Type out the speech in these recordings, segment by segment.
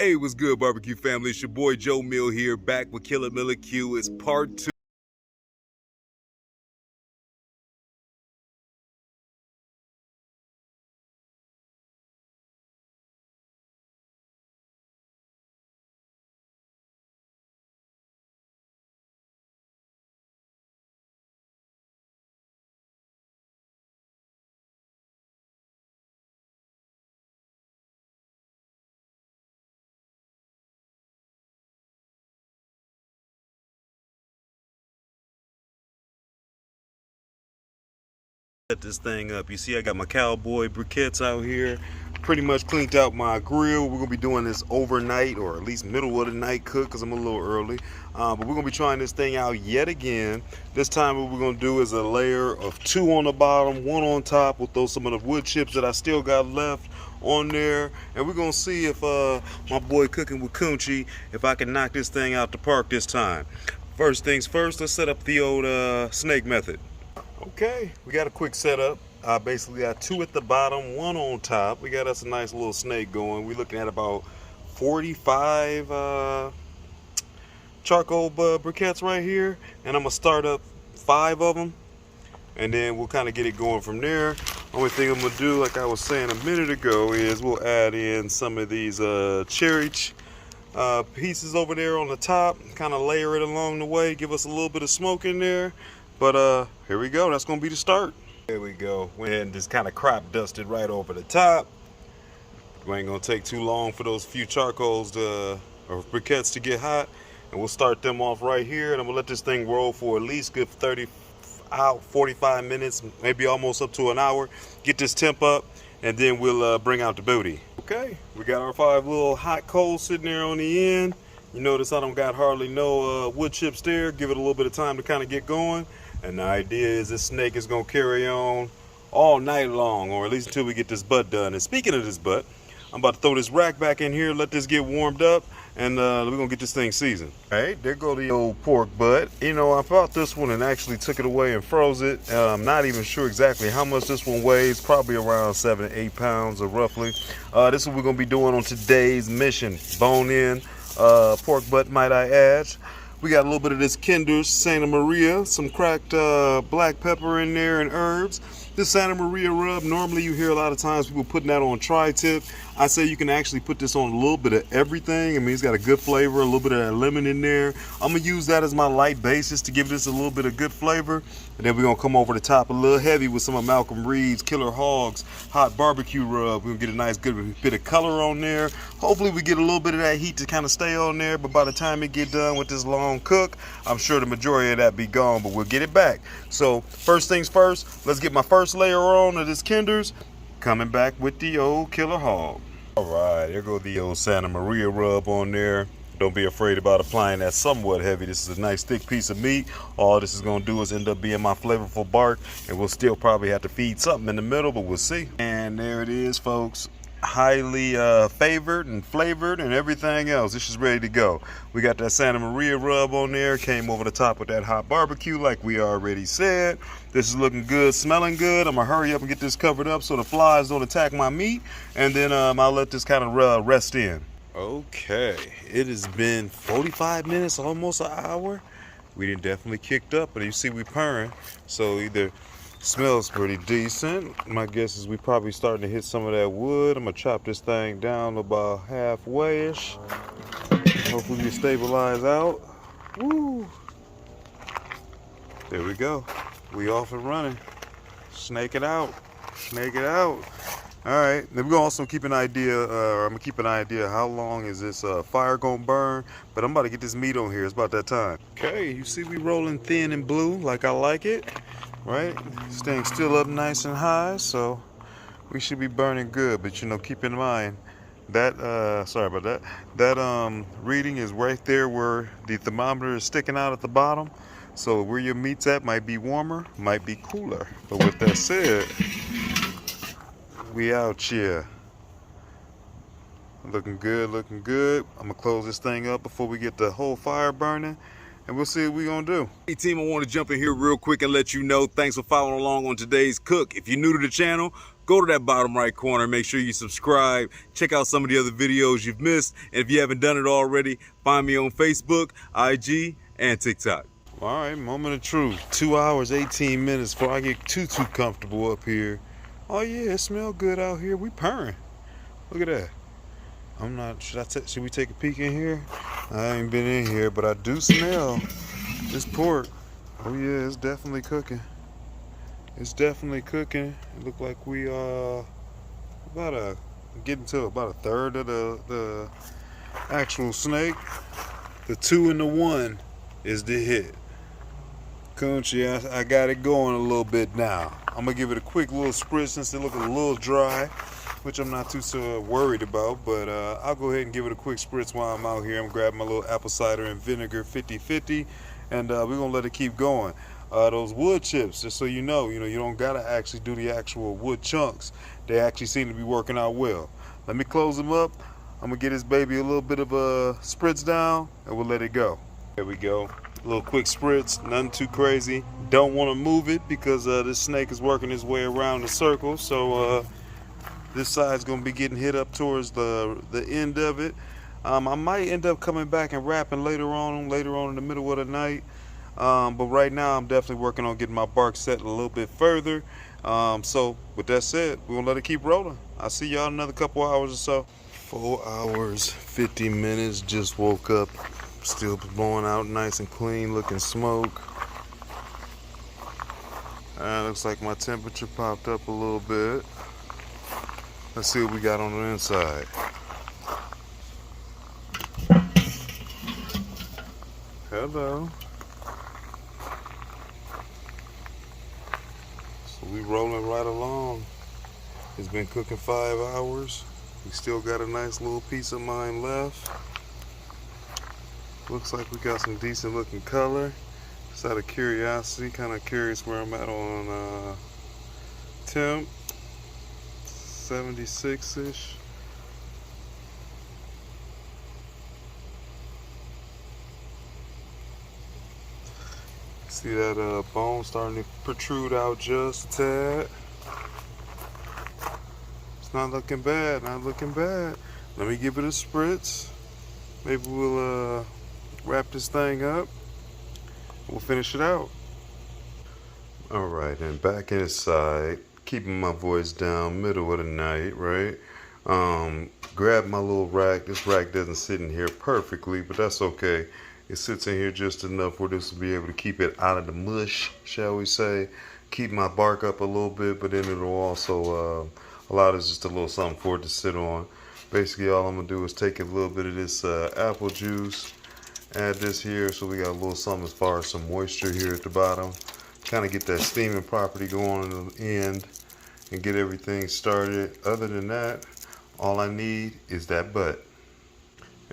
Hey, what's good, barbecue family? It's your boy Joe Mill here, back with Killer Miller Q. It's part 2. Set this thing up. You see I got my cowboy briquettes out here. Pretty much cleaned out my grill. We're gonna be doing this overnight, or at least middle of the night cook, because I'm a little early. But we're gonna be trying this thing out yet again. This time what we're gonna do is a layer of 2 on the bottom, 1 on top. We'll throw some of the wood chips that I still got left on there, and we're gonna see if my boy Cooking with Kunchi, if I can knock this thing out the park this time. First things first, let's set up the old snake method. Okay, we got a quick setup. Basically got 2 at the bottom, 1 on top. We got us a nice little snake going. We're looking at about 45 charcoal briquettes right here, and I'm gonna start up 5 of them, and then we'll kind of get it going from there. Only thing I'm gonna do, like I was saying a minute ago, is we'll add in some of these cherry pieces over there on the top, kind of layer it along the way, give us a little bit of smoke in there. But here we go. That's gonna be the start. There we go. Went ahead and just kind of crop dusted right over the top. We ain't gonna take too long for those few charcoals or briquettes to get hot, and we'll start them off right here. And I'm gonna let this thing roll for at least good 45 minutes, maybe almost up to an hour. Get this temp up, and then we'll bring out the booty. Okay, we got our 5 little hot coals sitting there on the end. You notice I don't got hardly no wood chips there. Give it a little bit of time to kind of get going. And the idea is this snake is gonna carry on all night long, or at least until we get this butt done. And speaking of this butt, I'm about to throw this rack back in here, let this get warmed up, and we're gonna get this thing seasoned. All right, there go the old pork butt. You know, I bought this one and actually took it away and froze it. I'm not even sure exactly how much this one weighs, probably around 7 to 8 pounds or roughly. This is what we're gonna be doing on today's mission. Bone-in pork butt, might I add. We got a little bit of this Kinder's Santa Maria, some cracked black pepper in there, and herbs. This Santa Maria rub, normally you hear a lot of times people putting that on tri-tip. I say you can actually put this on a little bit of everything. I mean, it's got a good flavor, a little bit of that lemon in there. I'm gonna use that as my light basis to give this a little bit of good flavor. And then we're gonna come over the top a little heavy with some of Malcolm Reed's Killer Hogs hot barbecue rub. We're gonna get a nice good bit of color on there. Hopefully we get a little bit of that heat to kind of stay on there, but by the time it get done with this long cook, I'm sure the majority of that be gone, but we'll get it back. So first things first, let's get my first layer on of this Kinder's, coming back with the old Killer Hog. All right, there go the old Santa Maria rub on there. Don't be afraid about applying that somewhat heavy. This is a nice thick piece of meat. All this is gonna do is end up being my flavorful bark, and we'll still probably have to feed something in the middle, but we'll see. And there it is, folks. Highly favored and flavored and everything else. This is ready to go. We got that Santa Maria rub on there, came over the top with that hot barbecue like we already said. This is looking good, smelling good. I'm gonna hurry up and get this covered up so the flies don't attack my meat, and then I'll let this kind of rest in. Okay, it has been 45 minutes, almost an hour. We done definitely kicked up, but you see we purring, so either smells pretty decent. My guess is we probably starting to hit some of that wood. I'm gonna chop this thing down about halfway-ish. Hopefully we stabilize out. Woo! There we go. We off and running. Snake it out. Snake it out. All right. Then we're gonna also keep an idea. I'm gonna keep an idea how long is this fire gonna burn. But I'm about to get this meat on here. It's about that time. Okay. You see we rolling thin and blue like I like it. Right, staying still up nice and high, so we should be burning good. But you know, keep in mind that sorry about that, that reading is right there where the thermometer is sticking out at the bottom. So where your meat's at might be warmer, might be cooler. But with that said, we out here. Looking good, looking good. I'm gonna close this thing up before we get the whole fire burning, and we'll see what we're gonna do. Hey team, I want to jump in here real quick and let you know, thanks for following along on today's cook. If you're new to the channel, go go to that bottom right corner, make sure you subscribe, check out some of the other videos you've missed, and if you haven't done it already, find me on Facebook, IG, and TikTok. All right, moment of truth. 2 hours, 18 minutes before I get too comfortable up here. Oh yeah, it smells good out here. We purring. Look at that. I'm not, should we take a peek in here? I ain't been in here, but I do smell this pork. Oh yeah, it's definitely cooking. It's definitely cooking. It look like we are getting to about a third of the actual snake. The 2 and the 1 is the hit. Country, I got it going a little bit now. I'm gonna give it a quick little spritz since it look a little dry, which I'm not too worried about, but I'll go ahead and give it a quick spritz while I'm out here. I'm grabbing my little apple cider and vinegar 50-50, and we're gonna let it keep going. Those wood chips, just so you know, you don't gotta actually do the actual wood chunks. They actually seem to be working out well. Let me close them up. I'm gonna get this baby a little bit of a spritz down, and we'll let it go. There we go. A little quick spritz, nothing too crazy. Don't want to move it because this snake is working his way around the circle. So this side's gonna be getting hit up towards the end of it. I might end up coming back and wrapping later on in the middle of the night. But right now I'm definitely working on getting my bark set a little bit further. So with that said, we're gonna let it keep rolling. I'll see y'all in another couple hours or so. 4 hours, 50 minutes, just woke up. Still blowing out nice and clean looking smoke. Looks like my temperature popped up a little bit. Let's see what we got on the inside. Hello. So we rolling right along. It's been cooking 5 hours. We still got a nice little piece of mine left. Looks like we got some decent looking color. Just out of curiosity, kind of curious where I'm at on temp. 76-ish. See that bone starting to protrude out just a tad. It's not looking bad, not looking bad. Let me give it a spritz. Maybe we'll wrap this thing up. We'll finish it out. All right, and back inside, keeping my voice down, middle of the night, right? Grab my little rack. This rack doesn't sit in here perfectly, but that's okay. It sits in here just enough where this will be able to keep it out of the mush, shall we say. Keep my bark up a little bit, but then it'll also allow this just a little something for it to sit on. Basically, all I'm gonna do is take a little bit of this apple juice, add this here, so we got a little something as far as some moisture here at the bottom. Kind of get that steaming property going on the end and get everything started. Other than that, all I need is that butt.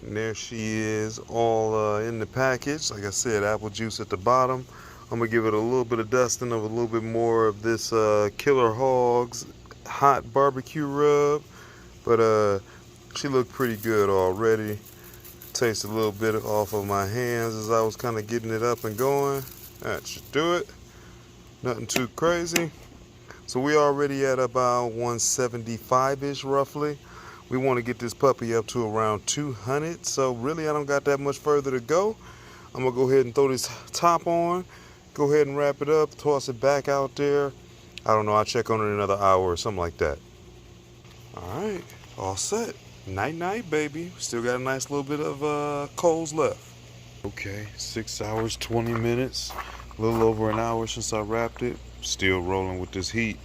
And there she is, all in the package. Like I said, apple juice at the bottom. I'm gonna give it a little bit of dusting of a little bit more of this Killer Hogs hot barbecue rub. But she looked pretty good already. Taste a little bit off of my hands as I was kind of getting it up and going. That should do it. Nothing too crazy. So we already at about 175-ish roughly. We want to get this puppy up to around 200. So really I don't got that much further to go. I'm gonna go ahead and throw this top on, go ahead and wrap it up, toss it back out there. I don't know, I'll check on it in another hour or something like that. All right, all set. Night night, baby. Still got a nice little bit of coals left. Okay, 6 hours, 20 minutes. A little over an hour since I wrapped it. Still rolling with this heat.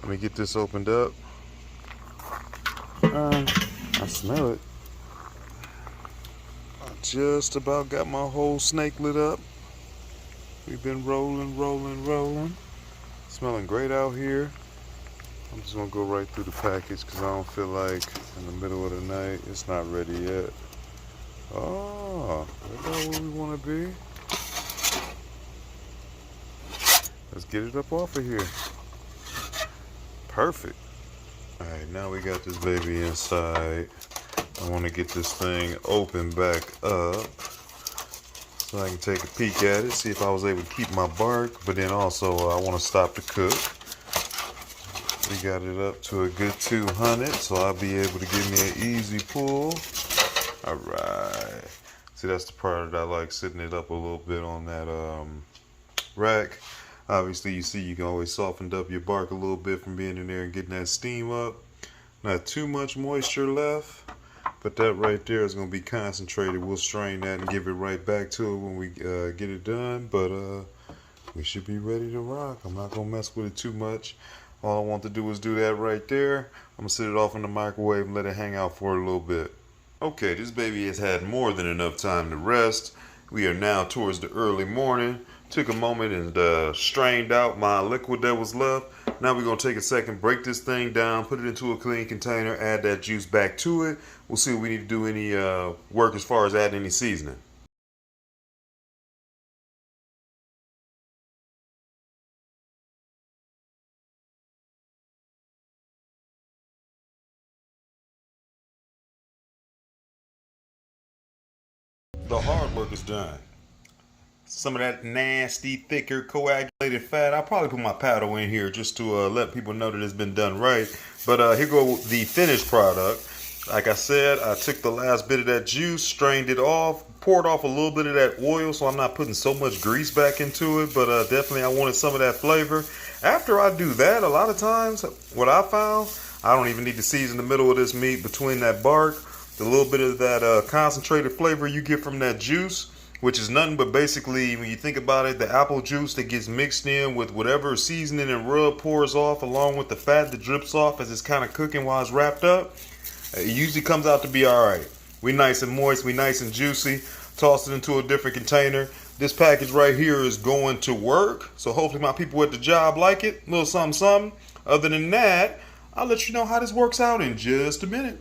Let me get this opened up. I smell it. I just about got my whole snake lit up. We've been rolling. Smelling great out here. I'm just gonna go right through the package because I don't feel like in the middle of the night it's not ready yet. Oh, that's not where we want to be. Let's get it up off of here. Perfect. All right, now we got this baby inside. I want to get this thing open back up so I can take a peek at it, see if I was able to keep my bark, but then also I want to stop the cook. We got it up to a good 200, so I'll be able to give me an easy pull. All right. See, that's the part that I like, sitting it up a little bit on that rack. Obviously, you see you can always soften up your bark a little bit from being in there and getting that steam up. Not too much moisture left, but that right there is going to be concentrated. We'll strain that and give it right back to it when we get it done, but we should be ready to rock. I'm not going to mess with it too much. All I want to do is do that right there. I'm going to set it off in the microwave and let it hang out for a little bit. Okay, this baby has had more than enough time to rest. We are now towards the early morning. Took a moment and strained out my liquid that was left. Now we're going to take a second, break this thing down, put it into a clean container, add that juice back to it. We'll see if we need to do any work as far as adding any seasoning. The hard work is done. Some of that nasty, thicker, coagulated fat. I'll probably put my paddle in here just to let people know that it's been done right. But here go the finished product. Like I said, I took the last bit of that juice, strained it off, poured off a little bit of that oil so I'm not putting so much grease back into it. But definitely I wanted some of that flavor. After I do that, a lot of times, what I found, I don't even need to season the middle of this meat between that bark. The little bit of that concentrated flavor you get from that juice, which is nothing but basically, when you think about it, the apple juice that gets mixed in with whatever seasoning and rub pours off, along with the fat that drips off as it's kind of cooking while it's wrapped up. It usually comes out to be all right. We nice and moist, we nice and juicy. Toss it into a different container. This package right here is going to work, so hopefully my people at the job like it. A little something, something. Other than that, I'll let you know how this works out in just a minute.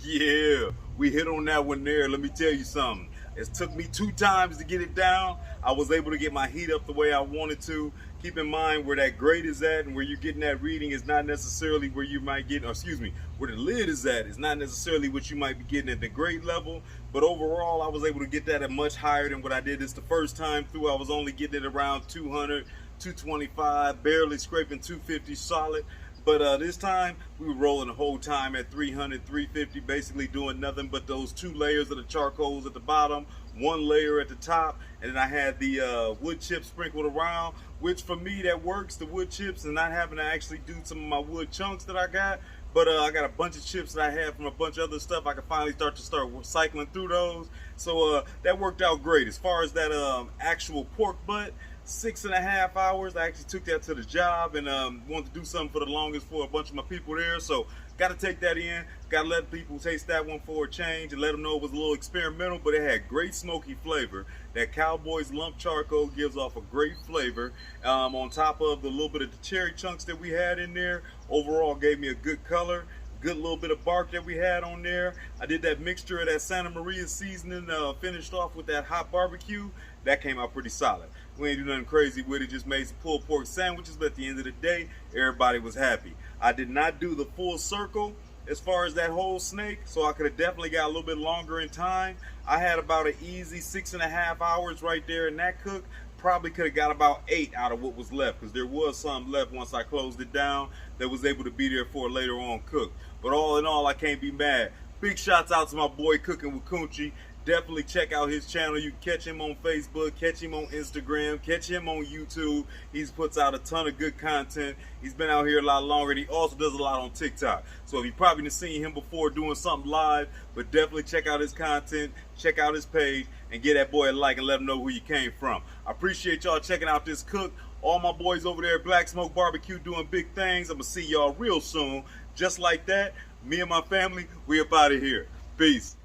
Yeah, we hit on that one there. Let me tell you something. It took me 2 times to get it down. I was able to get my heat up the way I wanted to. Keep in mind where that grate is at and where you're getting that reading is not necessarily where you might get, or excuse me, where the lid is at is not necessarily what you might be getting at the grate level. But overall, I was able to get that at much higher than what I did this the first time through. I was only getting it around 200, 225, barely scraping 250 solid. But this time, we were rolling the whole time at 300, 350, basically doing nothing but those 2 layers of the charcoals at the bottom, 1 layer at the top, and then I had the wood chips sprinkled around, which for me, that works, the wood chips, and not having to actually do some of my wood chunks that I got. But I got a bunch of chips that I had from a bunch of other stuff. I can finally start cycling through those. So that worked out great. As far as that actual pork butt, 6.5 hours. I actually took that to the job and wanted to do something for the longest for a bunch of my people there. So got to take that in. Got to let people taste that one for a change and let them know it was a little experimental, but it had great smoky flavor. That Cowboy's lump charcoal gives off a great flavor. On top of the little bit of the cherry chunks that we had in there, overall gave me a good color. Good little bit of bark that we had on there. I did that mixture of that Santa Maria seasoning, finished off with that hot barbecue. That came out pretty solid. We ain't do nothing crazy with it, just made some pulled pork sandwiches, but at the end of the day, everybody was happy. I did not do the full circle as far as that whole snake, so I could have definitely got a little bit longer in time. I had about an easy 6.5 hours right there in that cook. Probably could have got about 8 out of what was left, because there was some left once I closed it down that was able to be there for a later on cook. But all in all, I can't be mad. Big shouts out to my boy Cooking with Kunchi. Definitely check out his channel. You can catch him on Facebook, catch him on Instagram, catch him on YouTube. He puts out a ton of good content. He's been out here a lot longer, and he also does a lot on TikTok. So if you probably have seen him before doing something live, but definitely check out his content, check out his page, and give that boy a like and let him know who you came from. I appreciate y'all checking out this cook. All my boys over there at Black Smoke Barbecue doing big things. I'm going to see y'all real soon. Just like that, me and my family, we up out of here. Peace.